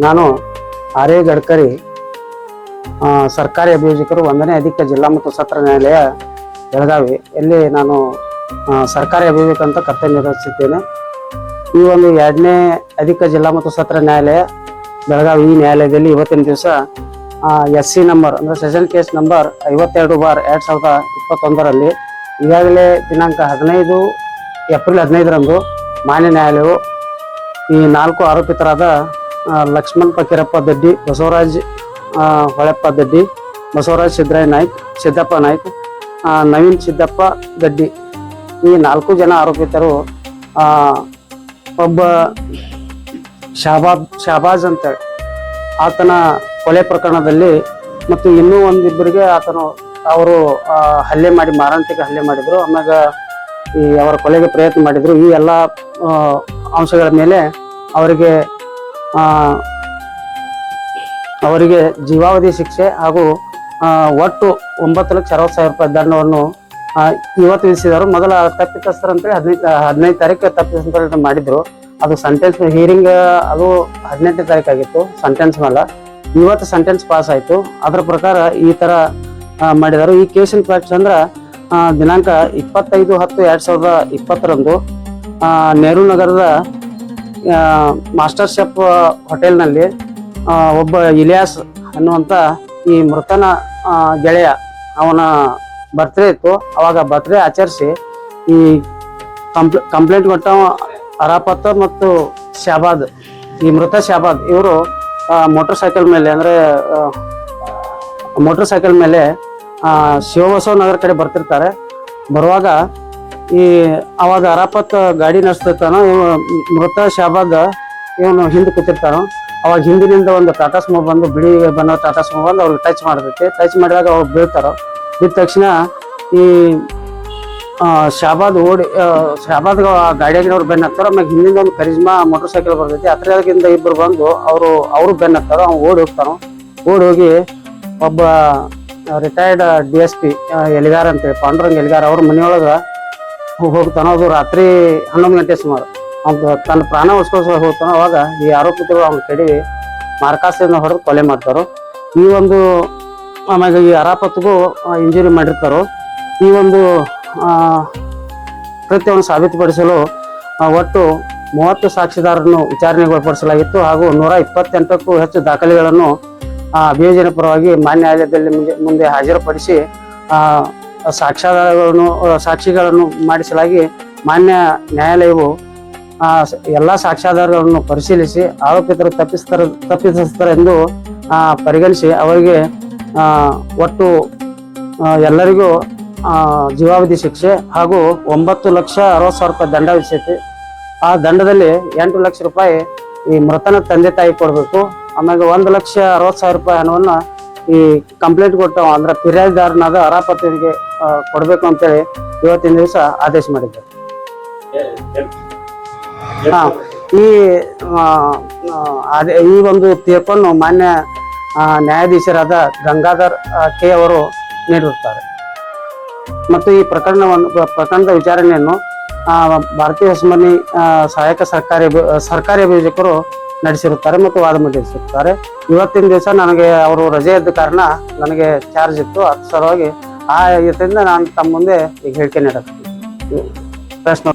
ನಾನು ಆರ್.ಎ. ಗಡ್ಕರಿ ಸರ್ಕಾರಿ ಅಭಿಯೋಜಕರು 1ನೇ ಅಧಿಕ ಜಿಲ್ಲಾ ಮತ್ತು ಸತ್ರ ನ್ಯಾಯಾಲಯ ಬೆಳಗಾವಿ ಇಲ್ಲಿ ನಾನು ಸರ್ಕಾರಿ ಅಭಿಯೋಜಕ ಅಂತ ಕರ್ತವ್ಯ ನಿರ್ವಹಿಸುತ್ತೇನೆ. ಈ ಒಂದು 2ನೇ ಅಧಿಕ ಜಿಲ್ಲಾ ಮತ್ತು ಸತ್ರ ನ್ಯಾಯಾಲಯ ಬೆಳಗಾವಿ ಈ ನ್ಯಾಯಾಲಯದಲ್ಲಿ ಇವತ್ತಿನ ದಿವಸ SC ನಂಬರ್ ಅಂದರೆ ಸೆಷನ್ ಕೇಸ್ ನಂಬರ್ 52/2021ರಲ್ಲಿ ಈಗಾಗಲೇ ದಿನಾಂಕ 15 ಏಪ್ರಿಲ್ 15ರಂದು ಮಾನ್ಯ ನ್ಯಾಯಾಲಯವು ಈ 4 ಆರೋಪಿತರಾದ ಲಕ್ಷ್ಮಣ್ ಫಕೀರಪ್ಪ ದಡ್ಡಿ, ಬಸವರಾಜ್ ಹೊಳೆಪ್ಪ ದಡ್ಡಿ, ಬಸವರಾಜ್ ಸಿದ್ದಪ್ಪ ನಾಯ್ಕ್, ನವೀನ್ ಸಿದ್ದಪ್ಪ ದಡ್ಡಿ ಈ 4 ಜನ ಆರೋಪಿತರು ಒಬ್ಬ ಶಹಬಾಜ್ ಅಂತೇಳಿ ಆತನ ಕೊಲೆ ಪ್ರಕರಣದಲ್ಲಿ ಮತ್ತು ಇನ್ನೂ ಒಂದಿಬ್ಬರಿಗೆ ಅವರು ಹಲ್ಲೆ ಮಾಡಿ ಮಾರಣಾಂತಿಕ ಹಲ್ಲೆ ಮಾಡಿದ್ರು. ಆಮ್ಯಾಗ ಈ ಅವರ ಕೊಲೆಗೆ ಪ್ರಯತ್ನ ಮಾಡಿದ್ರು. ಈ ಎಲ್ಲ ಅಂಶಗಳ ಮೇಲೆ ಅವರಿಗೆ ಜೀವಾವಧಿ ಶಿಕ್ಷೆ ಹಾಗೂ ಒಟ್ಟು 9,60,000 ರೂಪಾಯಿ ದಂಡವನ್ನು ಇವತ್ತು ವಿಧಿಸಿದರು. ಮೊದಲ ತಪ್ಪಿತಸ್ಥರು ಅಂತೇಳಿ 15 ತಾರೀಕು ತಪ್ಪಿತಸ್ಥರು ಮಾಡಿದ್ರು. ಅದು ಸಂಟೆನ್ಸ್ ಹಿಯರಿಂಗ್ ಅದು 18ನೇ ತಾರೀಕು ಆಗಿತ್ತು ಸಂಟೆನ್ಸ್ ಮೇಲೆ. ಇವತ್ತು ಸಂಟೆನ್ಸ್ ಪಾಸ್ ಆಯ್ತು. ಅದರ ಪ್ರಕಾರ ಈ ತರ ಮಾಡಿದರು. ಈ ಕೇಸಿನ ಪ್ರಕರಣ ದಿನಾಂಕ 25/10/2020ರಂದು ನೆಹರು ನಗರದ ಮಾಸ್ಟರ್ ಶೆಫ್ ಹೋಟೆಲ್ನಲ್ಲಿ ಒಬ್ಬ ಇಲಿಯಾಸ್ ಅನ್ನುವಂಥ ಈ ಮೃತನ ಗೆಳೆಯ ಅವನ ಬರ್ತ್ಡೇ ಇತ್ತು. ಅವಾಗ ಬರ್ತ್ಡೇ ಆಚರಿಸಿ ಈ ಕಂಪ್ಲೇಂಟ್ ಕೊಟ್ಟ ಅರಾಪತ್ ಮತ್ತು ಶಹಬಾದ್, ಈ ಮೃತ ಶಹಬಾದ್ ಇವರು ಮೋಟರ್ ಸೈಕಲ್ ಮೇಲೆ ಶಿವಬಸವ ನಗರ ಕಡೆ ಬರ್ತಿರ್ತಾರೆ. ಬರುವಾಗ ಅವಾಗ ಅರಾಪತ್ ಗಾಡಿ ನಡೆಸ್ತಿರ್ತಾನೋ, ಮೃತ ಶಹಬಾದ್ ಇವನು ಹಿಂದೆ ಕೂತಿರ್ತಾನೋ. ಅವಾಗ ಹಿಂದಿನಿಂದ ಒಂದು ಟಾಟಾ ಸ್ಮೋ ಬಂದು ಬಿಳಿ ಬಣ್ಣ ಟಾಟಾ ಸ್ಮೋ ಬಂದು ಅವ್ರಿಗೆ ಟಚ್ ಮಾಡ್ತೈತಿ. ಟಚ್ ಮಾಡಿದಾಗ ಅವ್ರು ಬೀಳ್ತಾರೋ. ಬಿದ್ದ ತಕ್ಷಣ ಈ ಶಹಬಾದ್ ಶಹಬಾದ್ ಗಾಡಿಯಾಗಿನವ್ರು ಬೆನ್ನ ಹತ್ತಾರ. ಆಮೇಲೆ ಹಿಂದಿಂದ ಒಂದು ಕರಿಜ್ಮಾ ಮೋಟರ್ ಸೈಕಲ್ ಬರ್ತೈತಿ. ಹತ್ತಿರದಿಂದ ಇಬ್ಬರು ಬಂದು ಅವರು ಬೆನ್ನ ಹತ್ತಾರ. ಅವ್ನು ಓಡಿ ಹೋಗಿ ಒಬ್ಬ ರಿಟೈರ್ಡ್ DSP ಎಲಿಗಾರ್ ಅಂತೇಳಿ ಪಾಂಡುರಂಗ್ ಎಲಿಗಾರ್ ಅವ್ರ ಮನೆಯೊಳಗೆ ಹೋಗ್ತಾನೋ. ಅದು ರಾತ್ರಿ 11 ಗಂಟೆ ಸುಮಾರು ಅವ್ನು ತನ್ನ ಪ್ರಾಣ ಉಳಿಸ್ಕೋಸ್ಕರ ಹೋಗ್ತಾನೋ. ಅವಾಗ ಈ ಆರೋಪಿತರು ಅವ್ನ ಕಡಿವಿ ಮಾರ್ಕಾಸಿಯನ್ನು ಹೊಡೆದು ಕೊಲೆ ಮಾಡ್ತಾರೋ. ಈ ಒಂದು ಆಮ್ಯಾಗ ಈ ಅರಾಪತ್ಗೂ ಇಂಜುರಿ ಮಾಡಿರ್ತಾರೋ. ಈ ಒಂದು ಕೃತ್ಯವನ್ನು ಸಾಬೀತುಪಡಿಸಲು ಒಟ್ಟು 30 ಸಾಕ್ಷಿದಾರರನ್ನು ವಿಚಾರಣೆಗೊಳಪಡಿಸಲಾಗಿತ್ತು ಹಾಗೂ 128ಕ್ಕೂ ಹೆಚ್ಚು ದಾಖಲೆಗಳನ್ನು ಅಭಿಯೋಜನೆ ಪರವಾಗಿ ಮಾನ್ಯ ನ್ಯಾಯಾಲಯದಲ್ಲಿ ಮುಂದೆ ಹಾಜರುಪಡಿಸಿ ಸಾಕ್ಷಿಗಳನ್ನು ಮಾಡಿಸಲಾಗಿ ಮಾನ್ಯ ನ್ಯಾಯಾಲಯವು ಎಲ್ಲ ಸಾಕ್ಷ್ಯಾಧಾರಗಳನ್ನು ಪರಿಶೀಲಿಸಿ ಆರೋಪಿತರು ತಪ್ಪಿತಸ್ಥರೆಂದು ಪರಿಗಣಿಸಿ ಅವರಿಗೆ ಒಟ್ಟು ಎಲ್ಲರಿಗೂ ಜೀವಾವಧಿ ಶಿಕ್ಷೆ ಹಾಗೂ 9,60,000 ರೂಪಾಯಿ ದಂಡ ವಿಧಿಸೈತಿ. ಆ ದಂಡದಲ್ಲಿ 8 ಲಕ್ಷ ರೂಪಾಯಿ ಈ ಮೃತನ ತಂದೆ ತಾಯಿ ಕೊಡಬೇಕು. ಆಮ್ಯಾಗ 1,60,000 ರೂಪಾಯಿ ಹಣವನ್ನು ಈ ಕಂಪ್ಲೇಂಟ್ ಕೊಟ್ಟ ಅಂದ್ರೆ ಫಿರ್ಯಾದಿದಾರನಾದ ಅರಾಪತಿಗೆ ಕೊಡಬೇಕು ಅಂತೇಳಿ ಇವತ್ತಿನ ದಿವಸ ಆದೇಶ ಮಾಡಿದ್ದಾರೆ. ಈ ಒಂದು ತೀರ್ಪನ್ನು ಮಾನ್ಯ ನ್ಯಾಯಾಧೀಶರಾದ ಗಂಗಾಧರ್ ಕೆ ಅವರು ನೀಡಿರುತ್ತಾರೆ. ಮತ್ತು ಈ ಪ್ರಕರಣದ ವಿಚಾರಣೆಯನ್ನು ಭಾರತೀಯ ಹೊಸಮನಿ ಸಹಾಯಕ ಸರ್ಕಾರಿ ಅಭಿಯೋಜಕರು ನಡೆಸಿರುತ್ತಾರೆ ಮತ್ತು ವಾದ ಮಂಡಿಸಿರುತ್ತಾರೆ. ಇವತ್ತಿನ ದಿವಸ ನನಗೆ ಅವರು ರಜೆ ಇದ್ದ ಕಾರಣ ನನಗೆ ಚಾರ್ಜ್ ಇತ್ತು. ಅದ್ರ ಸಲುವಾಗಿ ಇದರಿಂದ ನಾನು ತಮ್ಮ ಮುಂದೆ ಈಗ ಹೇಳಿಕೆ ನೀಡಕ್ಕೆ ಪ್ರಶ್ನೆ